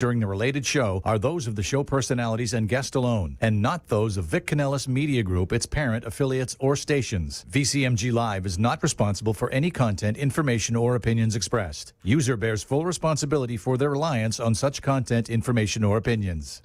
during the related show are those of the show personalities and guest alone, and not those of Vic Canellis Media Group, its parent, affiliates, or stations. VCMG Live is not responsible for any content, information, or opinions expressed. User bears full responsibility for their reliance on such content, information, or opinions.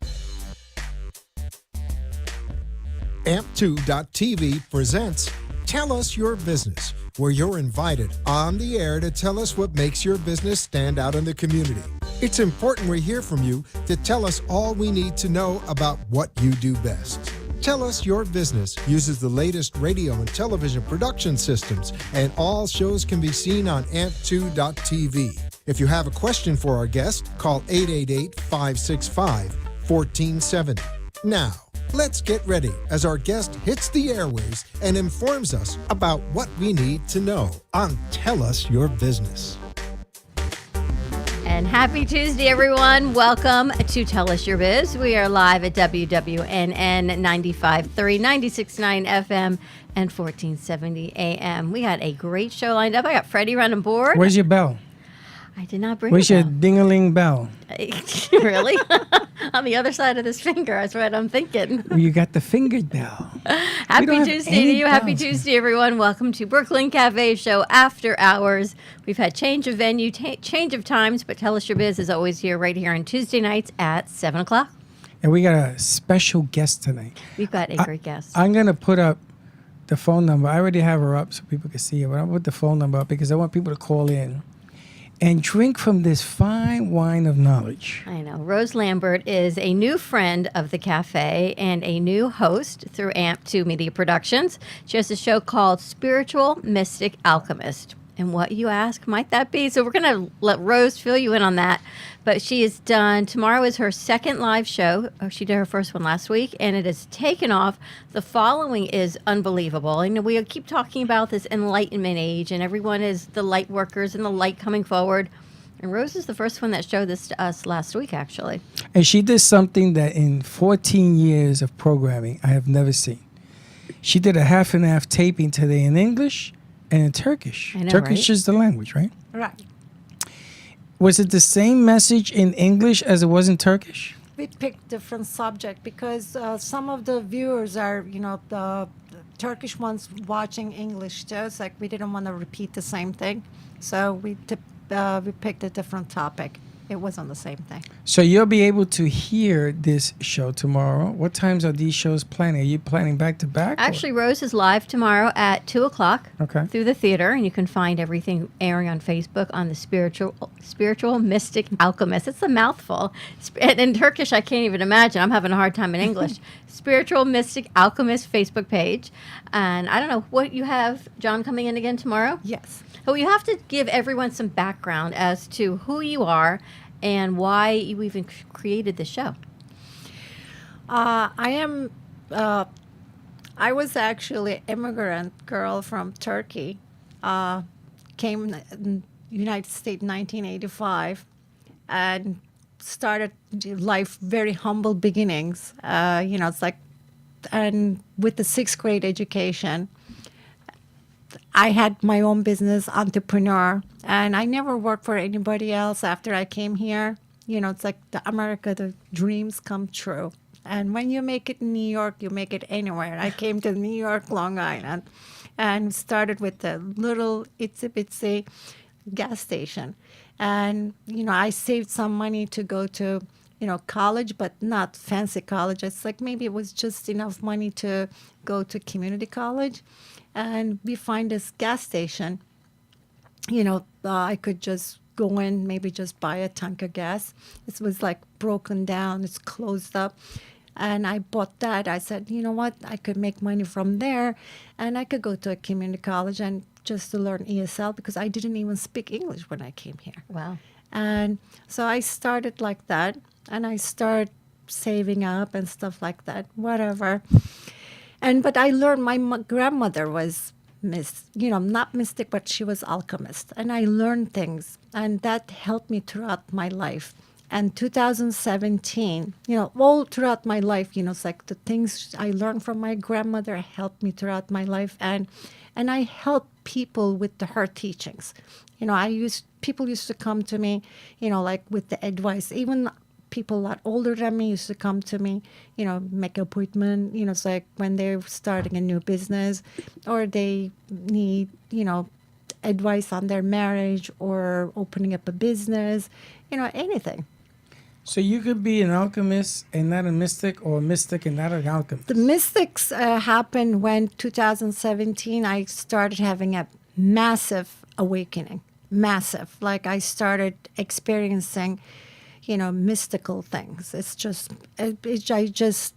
AMP2.TV presents Tell Us Your Business, where you're invited on the air to tell us what makes your business stand out in the community. It's important we hear from you to tell us all we need to know about what you do best. Tell Us Your Business uses the latest radio and television production systems, and all shows can be seen on AMP2.TV. If you have a question for our guest, call 888-565-1470. Now, let's get ready as our guest hits the airwaves and informs us about what we need to know on Tell Us Your Business. And happy Tuesday, everyone. Welcome to Tell Us Your Biz. We are live at WWNN 95.3, 96.9 FM, and 1470 AM. We got a great show lined up. I got Freddie running board. Where's your bell? I did not bring Where's a your bell. ding-a-ling bell? Really? On the other side of this finger. That's what I'm thinking. Well, you got the fingered bell. Happy don't have Tuesday to any you. Happy bells. Tuesday, everyone. Welcome to Brooklyn Cafe Show After Hours. We've had change of venue, change of times, but Tell Us Your Biz is always here, right here on Tuesday nights at 7 o'clock. And we got a special guest tonight. We've got a great guest. I'm going to put up the phone number. I already have her up so people can see it, but I'm going to put the phone number up because I want people to call in and drink from this fine wine of knowledge. I know. Rose Lambert is a new friend of the cafe and a new host through AMP2 Media Productions. She has a show called Spiritual Mystic Alchemist. And what, you ask, might that be? So we're going to let Rose fill you in on that. But she has done, tomorrow is her second live show. She did her first one last week, and it has taken off. The following is unbelievable. And we keep talking about this enlightenment age, and everyone is the light workers and the light coming forward. And Rose is the first one that showed this to us last week, actually. And she did something that in 14 years of programming I have never seen. She did a half and half taping today in English and in Turkish. I know, Turkish right? is the language, right? Right. Was it the same message in English as it was in Turkish? We picked different subject because some of the viewers are, the Turkish ones watching English too. It's like we didn't want to repeat the same thing. So we picked a different topic. It wasn't the same thing. So you'll be able to hear this show tomorrow. What times are these shows planning? Are you planning back to back? Actually, Rose is live tomorrow at 2 o'clock Okay. through the theater, and you can find everything airing on Facebook on the Spiritual Mystic Alchemist. It's a mouthful. In Turkish, I can't even imagine. I'm having a hard time in English. Spiritual Mystic Alchemist Facebook page. And I don't know what you have, John, coming in again tomorrow? Yes. But you have to give everyone some background as to who you are and why you even created the show. I was actually an immigrant girl from Turkey. Came in United States in 1985 and started life very humble beginnings. It's like, and with the sixth grade education, I had my own business, entrepreneur, and I never worked for anybody else after I came here. It's like the dreams come true. And when you make it in New York, you make it anywhere. I came to New York, Long Island, and started with a little itsy-bitsy gas station. And, I saved some money to go to, college, but not fancy college. It's like maybe it was just enough money to go to community college. And we find this gas station, I could just go in, maybe just buy a tank of gas. It was like broken down, it's closed up. And I bought that. I said, you know what, I could make money from there and I could go to a community college and just to learn ESL because I didn't even speak English when I came here. Wow. And so I started like that and I started saving up and stuff like that, whatever. But I learned my grandmother was not mystic, but she was alchemist. And I learned things, and that helped me throughout my life. And 2017, all throughout my life, it's like the things I learned from my grandmother helped me throughout my life. And I helped people with her teachings. People used to come to me, like with the advice. Even people a lot older than me used to come to me, make an appointment, it's like when they're starting a new business or they need, advice on their marriage or opening up a business, anything. So you could be an alchemist and not a mystic, or a mystic and not an alchemist. The mystics happened when 2017 I started having a massive awakening. Massive. Like I started experiencing, mystical things. It's just, I just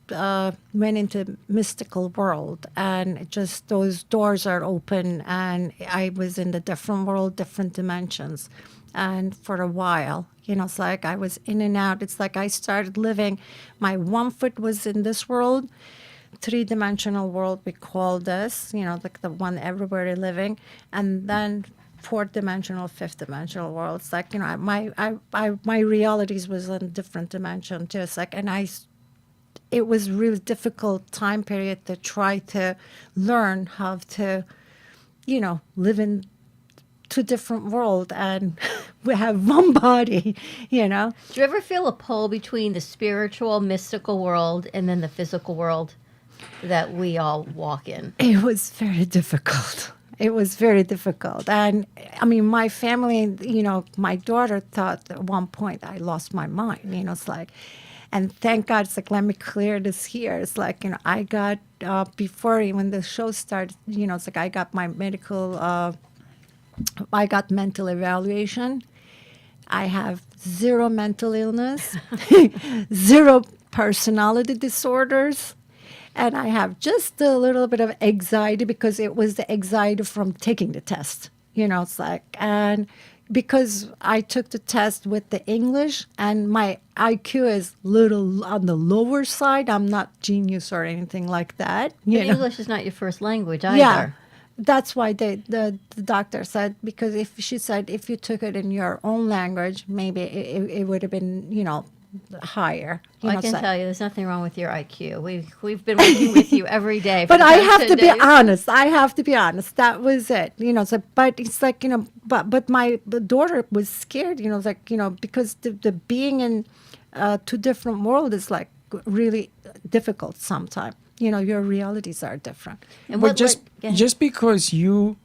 went into mystical world, and it just those doors are open, and I was in the different world, different dimensions. And for a while, it's like I was in and out. It's like I started living, my 1 foot was in this world, 3-dimensional world, we call this, like the one everybody living. And then 4th-dimensional, 5th-dimensional world. It's like, my realities was in a different dimension too. It's like, it was really difficult time period to try to learn how to, live in 2 different world, and we have one body, Do you ever feel a pull between the spiritual, mystical world and then the physical world that we all walk in? It was very difficult. It was very difficult. And I mean, my family, my daughter thought at one point I lost my mind, it's like, and thank God, it's like, let me clear this here. It's like, I got, before when the show started, it's like I got my I got mental evaluation. I have 0 mental illness, 0 personality disorders. And I have just a little bit of anxiety because it was the anxiety from taking the test. It's like, and because I took the test with the English and my IQ is little on the lower side. I'm not genius or anything like that. But English is not your first language either. Yeah. That's why the doctor said, because if you took it in your own language, maybe it would have been, higher. I can tell you there's nothing wrong with your IQ. We've been working with you every day. But I have to be honest. That was it. So, but it's like, but my daughter was scared, it's like, because the being in 2 different worlds is like really difficult sometimes. Your realities are different. And but just because you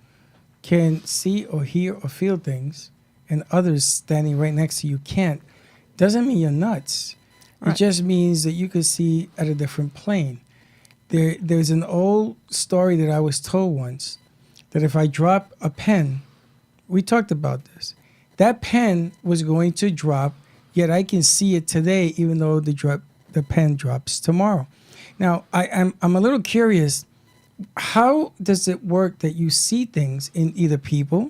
can see or hear or feel things and others standing right next to you can't, doesn't mean you're nuts. Right. It just means that you could see at a different plane. There's an old story that I was told once, that if I drop a pen, we talked about this, that pen was going to drop, yet I can see it today, even though the pen drops tomorrow. Now, I'm a little curious, how does it work that you see things in either people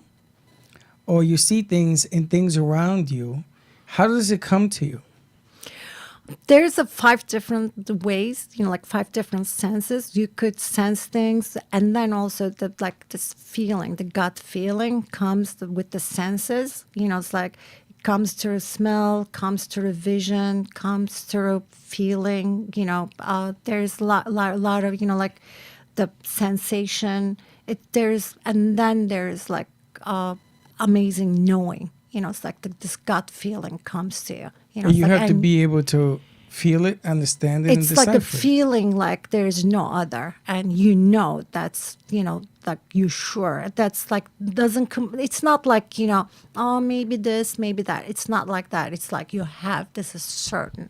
or you see things in things around you? How does it come to you? There's 5 different ways, like 5 different senses. You could sense things, and then also this feeling, the gut feeling comes with the senses. It's like it comes through smell, comes through vision, comes through feeling. There's a lot of like the sensation. And then there's like amazing knowing. It's like this gut feeling comes to you. You have to be able to feel it, understand it, and decipher. It's like a feeling like there's no other, and that's like you sure. That's like it's not like maybe this, maybe that. It's not like that. It's like you have this is certain.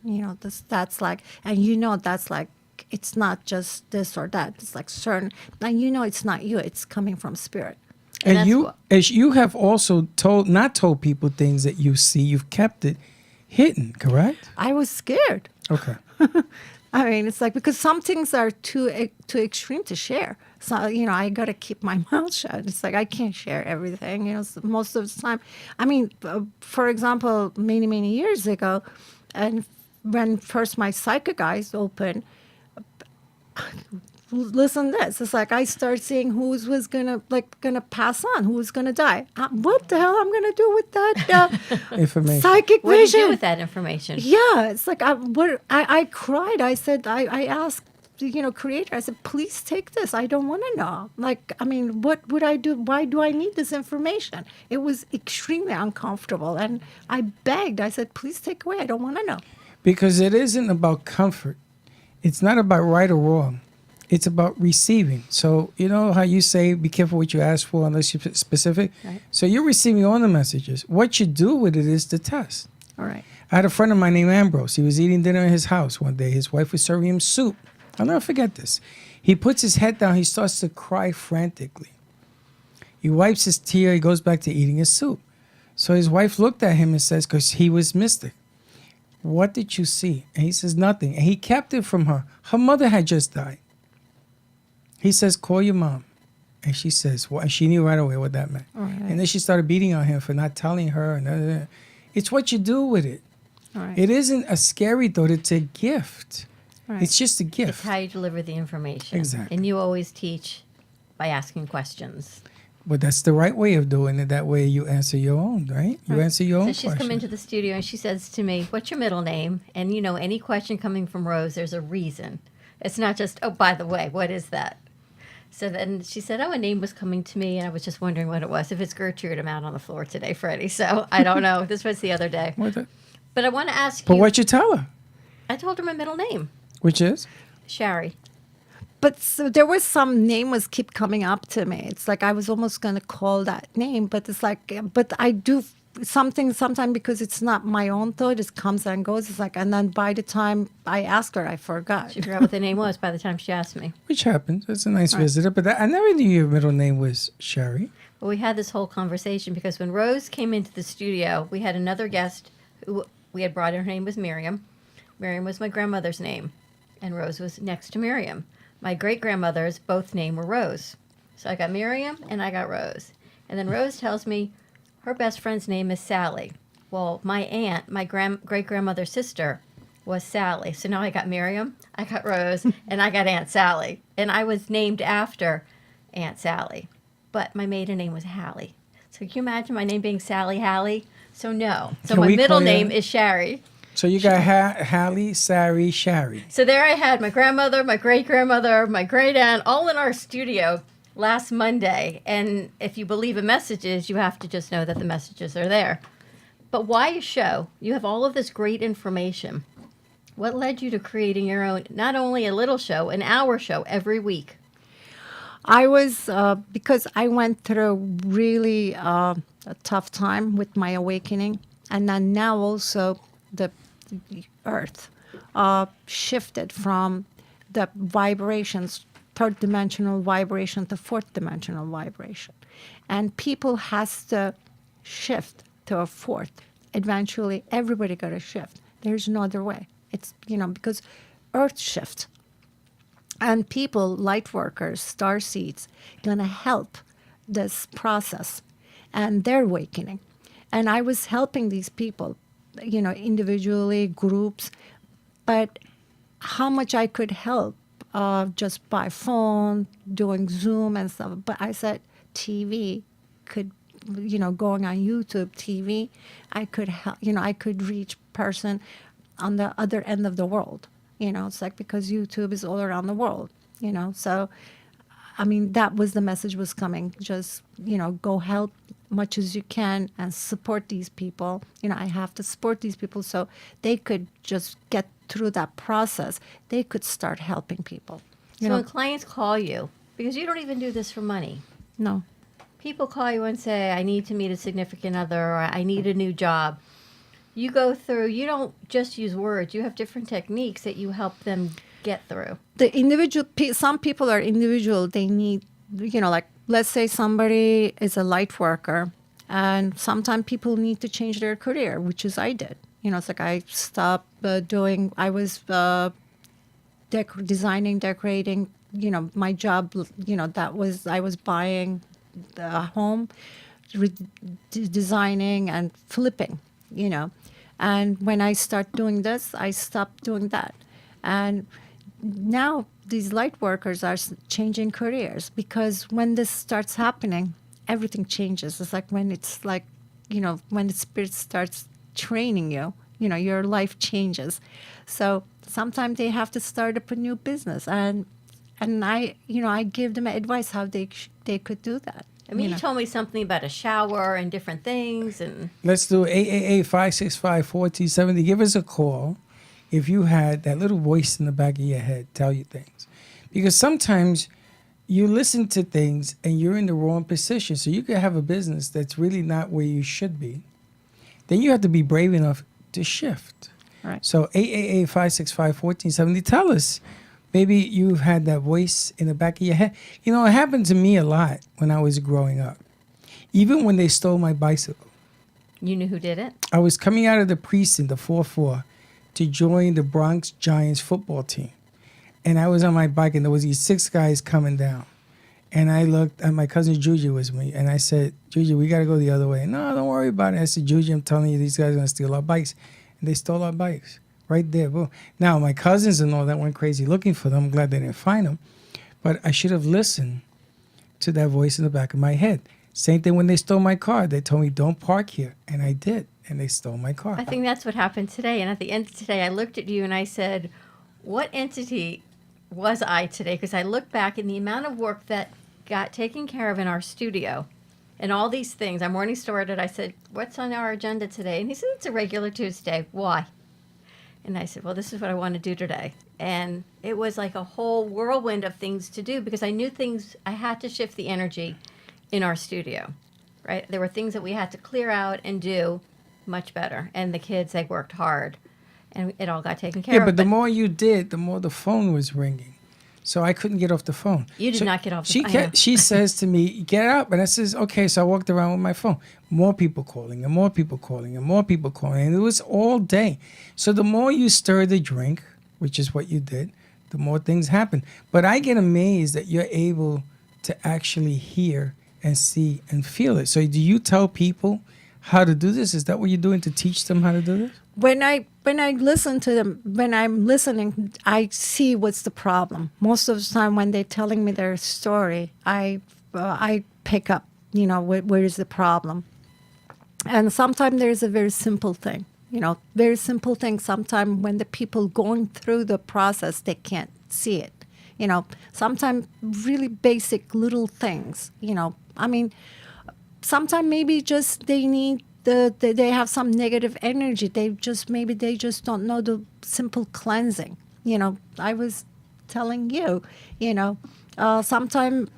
That's like, and that's like, it's not just this or that. It's like certain, and it's not you. It's coming from spirit. And you have also not told people things that you see. You've kept it hidden, correct? I was scared. Okay. I mean, it's like, because some things are too extreme to share. So, I got to keep my mouth shut. It's like, I can't share everything, most of the time. I mean, for example, many, many years ago, and when first my psychic eyes opened, listen to this. It's like I start seeing who was gonna pass on, who was gonna die. What the hell I'm gonna do with that information? Psychic What do vision. you do with that information? Yeah, it's like I cried. I said I asked Creator. I said, please take this. I don't want to know. Like, I mean, what would I do? Why do I need this information? It was extremely uncomfortable, and I begged. I said, please take away. I don't want to know. Because it isn't about comfort. It's not about right or wrong. It's about receiving. So you know how you say, be careful what you ask for unless you're specific? Right. So you're receiving all the messages. What you do with it is the test. All right. I had a friend of mine named Ambrose. He was eating dinner in his house one day. His wife was serving him soup. I'll never forget this. He puts his head down. He starts to cry frantically. He wipes his tear. He goes back to eating his soup. So his wife looked at him and says, because he was mystic, what did you see? And he says, nothing. And he kept it from her. Her mother had just died. He says, call your mom. And she says, well, and she knew right away what that meant. All right. And then she started beating on him for not telling her. And it's what you do with it. All right. It isn't a scary thought. It's a gift. Right. It's just a It's gift. how you deliver the information. Exactly. And you always teach by asking questions. But that's the right way of doing it. That way you answer your own, right? You answer your So own she's come question. into the studio and she says to me, what's your middle name? And you know, any question coming from Rose, there's a reason. It's not just, oh, by the way, what is that? So then she said, oh, a name was coming to me, and I was just wondering what it was. If it's Gertrude, I'm out on the floor today, Freddie. So I don't know. This was the other day. What the- But I want to ask But you. what you tell her? I told her my middle name, Which is? Shari. But so there was some name was keep coming up to me. It's like I was almost going to call that name, but it's like, but I do something sometimes because it's not my own thought. It comes and goes. It's like, and then by the time I asked her, I forgot. She forgot what the name was by the time she asked me. Which happens. It's a nice visitor. But I never knew your middle name was Sherry. Well, we had this whole conversation because when Rose came into the studio, we had another guest who we had brought in. Her name was Miriam. Miriam was my grandmother's name, and Rose was next to Miriam. My great-grandmothers, both name were Rose. So I got Miriam and I got Rose. And then Rose tells me her best friend's name is Sally. Well, my aunt, my great-grandmother's sister, was Sally. So now I got Miriam, I got Rose, and I got Aunt Sally. And I was named after Aunt Sally. But my maiden name was Hallie. So can you imagine my name being Sally Hallie? So no. So Can my we middle call you- name is Shari. So you got Hallie, Sari, Shari. So there I had my grandmother, my great-grandmother, my great-aunt, all in our studio last Monday. And if you believe in messages, you have to just know that the messages are there. But why a show? You have all of this great information. What led you to creating your own, not only a little show, an hour show every week? I was, because I went through really a tough time with my awakening. And then now also the earth shifted from the vibrations, third dimensional vibration to fourth dimensional vibration. And people has to shift to a fourth. Eventually, everybody got to shift. There's no other way. It's, because earth shifts. And people, light workers, star seeds, gonna help this process and their awakening. And I was helping these people, individually, groups, but how much I could help just by phone, doing Zoom and stuff. But I said TV could, going on YouTube TV, I could help, I could reach person on the other end of the world. It's like because YouTube is all around the world, So, I mean, that was the message was coming. Just, go help much as you can and support these people. I have to support these people so they could just get through that process. They could start helping people. So when clients call you, because you don't even do this for money, No. people call you and say, I need to meet a significant other, or I need a new job. You go through, you don't just use words, you have different techniques that you help them get through. The individual, some people are individual. They need, like, let's say somebody is a light worker, and sometimes people need to change their career, which is I did. It's like I stopped I was designing, decorating, my job, I was buying the home, designing and flipping, And when I start doing this, I stopped doing that. And now these light workers are changing careers because when this starts happening, everything changes. It's like when when the spirit starts training you, your life changes. So sometimes they have to start up a new business, and I give them advice how they could do that. I mean, you told me something about a shower and different things, and Let's do 888-565-1470. Give us a call. if you had that little voice in the back of your head tell you things. Because sometimes you listen to things and you're in the wrong position. So you could have a business that's really not where you should be. Then you have to be brave enough to shift. Right. So 888-565-1470, tell us, maybe you've had that voice in the back of your head. You know, it happened to me a lot when I was growing up. Even when they stole my bicycle. You knew who did it? I was coming out of the precinct, the 4-4, to join the Bronx Giants football team. And I was on my bike, and there was these 6 guys coming down. And I looked, and my cousin Juju was with me, and I said, Juju, we got to go the other way. No, don't worry about it. I said, Juju, I'm telling you, these guys are going to steal our bikes. And they stole our bikes right there. Boom. Now, my cousins and all that went crazy looking for them. I'm glad they didn't find them. But I should have listened to that voice in the back of my head. Same thing when they stole my car. They told me, don't park here. And I did. And they stole my car. I think that's what happened today. And at the end of today, I looked at you and I said, what entity was I today? Because I looked back and the amount of work that got taken care of in our studio and all these things. Our morning started. I said, what's on our agenda today? And he said, it's a regular Tuesday. Why? And I said, well, this is what I want to do today. And it was like a whole whirlwind of things to do because I knew things, I had to shift the energy in our studio, right? There were things that we had to clear out and do much better. And the kids, they worked hard. And it all got taken care of. Yeah, but the more you did, the more the phone was ringing. So I couldn't get off the phone. You did not get off the she phone. She says to me, get up. And I says, okay. So I walked around with my phone. More people calling and more people calling and more people calling. And it was all day. So the more you stir the drink, which is what you did, the more things happen. But I get amazed that you're able to actually hear and see and feel it. So do you tell people how to do this? Is that what you're doing to teach them how to do this? When I listen to them, when I'm listening, I see what's the problem. Most of the time, when they're telling me their story, I pick up, where is the problem. And sometimes there's a very simple thing, very simple thing. Sometimes when the people going through the process, they can't see it. Sometimes really basic little things. Sometimes maybe just they need. They have some negative energy. They just don't know the simple cleansing. I was telling you, sometimes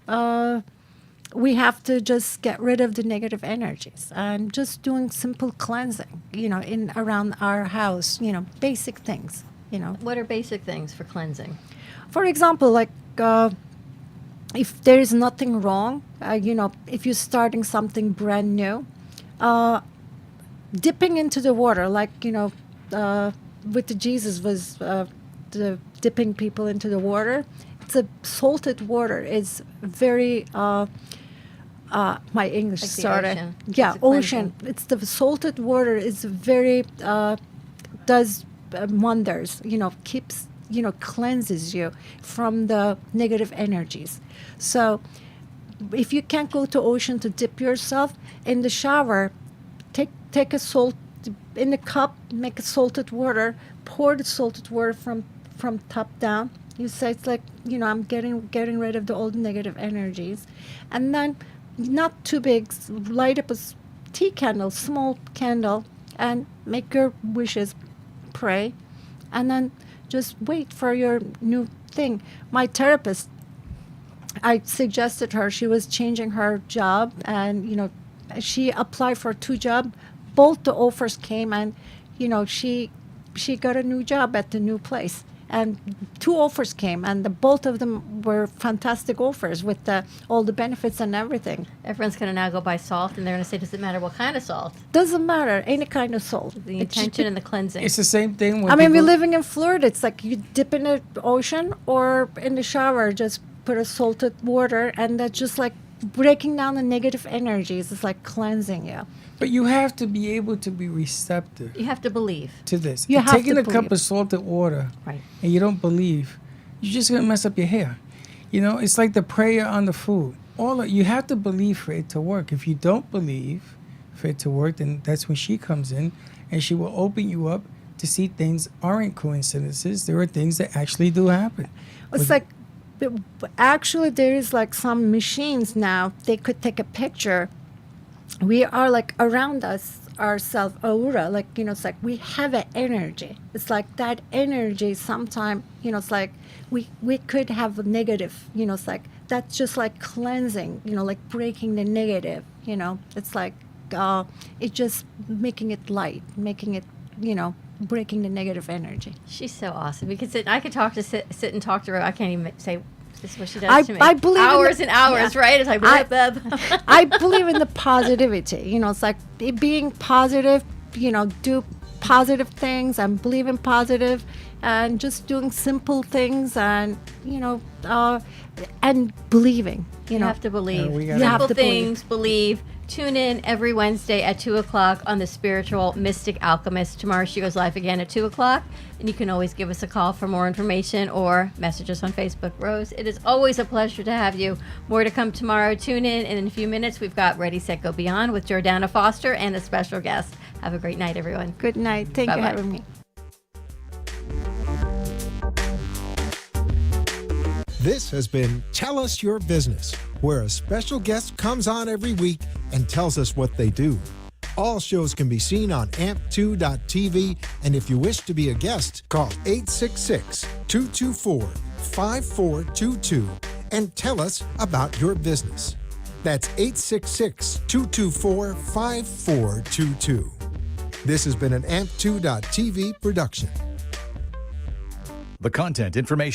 we have to just get rid of the negative energies and just doing simple cleansing, in around our house, basic things, What are basic things for cleansing? For example, like if there is nothing wrong, if you're starting something brand new, dipping into the water, like, with the Jesus was the dipping people into the water. It's a salted water. It's very, my English Like the started. ocean. Yeah, It's a ocean. cleansing. It's the salted water is very, does wonders, keeps, cleanses you from the negative energies. So if you can't go to ocean to dip yourself, in the shower, take a salt in the cup, make a salted water, pour the salted water from top down. You say it's like, I'm getting rid of the old negative energies. And then not too big, light up a tea candle, small candle, and make your wishes, pray, and then just wait for your new thing. My therapist, I suggested her, she was changing her job, and she applied for 2 jobs. Both the offers came, and she got a new job at the new place. And 2 offers came, and both of them were fantastic offers with all the benefits and everything. Everyone's going to now go buy salt, and they're going to say, does it matter what kind of salt? Doesn't matter, any kind of salt. The intention and the cleansing. It's the same thing when I mean, we're people- living in Florida. It's like you dip in the ocean or in the shower, just put a salted water, and that's just like breaking down the negative energies. It's like cleansing you. But you have to be able to be receptive You have to believe. to this. You If have taking to a cup believe. of salted water Right. and you don't believe, you're just gonna mess up your hair. It's like the prayer on the food. You have to believe for it to work. If you don't believe for it to work, then that's when she comes in and she will open you up to see things aren't coincidences. There are things that actually do happen. It's like, actually, there is like some machines now. They could take a picture. We are like around us ourselves aura, like, it's like we have an energy. It's like that energy sometime, it's like we could have a negative, it's like that's just like cleansing, like breaking the negative, it's like it's just making it light, making it, breaking the negative energy. She's so awesome. Because I could sit and talk to her. I can't even say this is what she does I- to me. I believe in hours the- and hours, yeah. right? It's like I- blah, blah, blah. I believe in the positivity. It's like being positive, do positive things and believe in positive and just doing simple things and, and believing, You have to believe. we gotta- You have Simple to believe. things, believe. Tune in every Wednesday at 2 o'clock on The Spiritual Mystic Alchemist. Tomorrow she goes live again at 2 o'clock. And you can always give us a call for more information or message us on Facebook. Rose, it is always a pleasure to have you. More to come tomorrow. Tune in. And in a few minutes, we've got Ready, Set, Go Beyond with Jordana Foster and a special guest. Have a great night, everyone. Good night. Thank you for Bye-bye. having me. This has been Tell Us Your Business, where a special guest comes on every week and tells us what they do. All shows can be seen on amp2.tv, and if you wish to be a guest, call 866-224-5422 and tell us about your business. That's 866-224-5422. This has been an amp2.tv production. The content, information,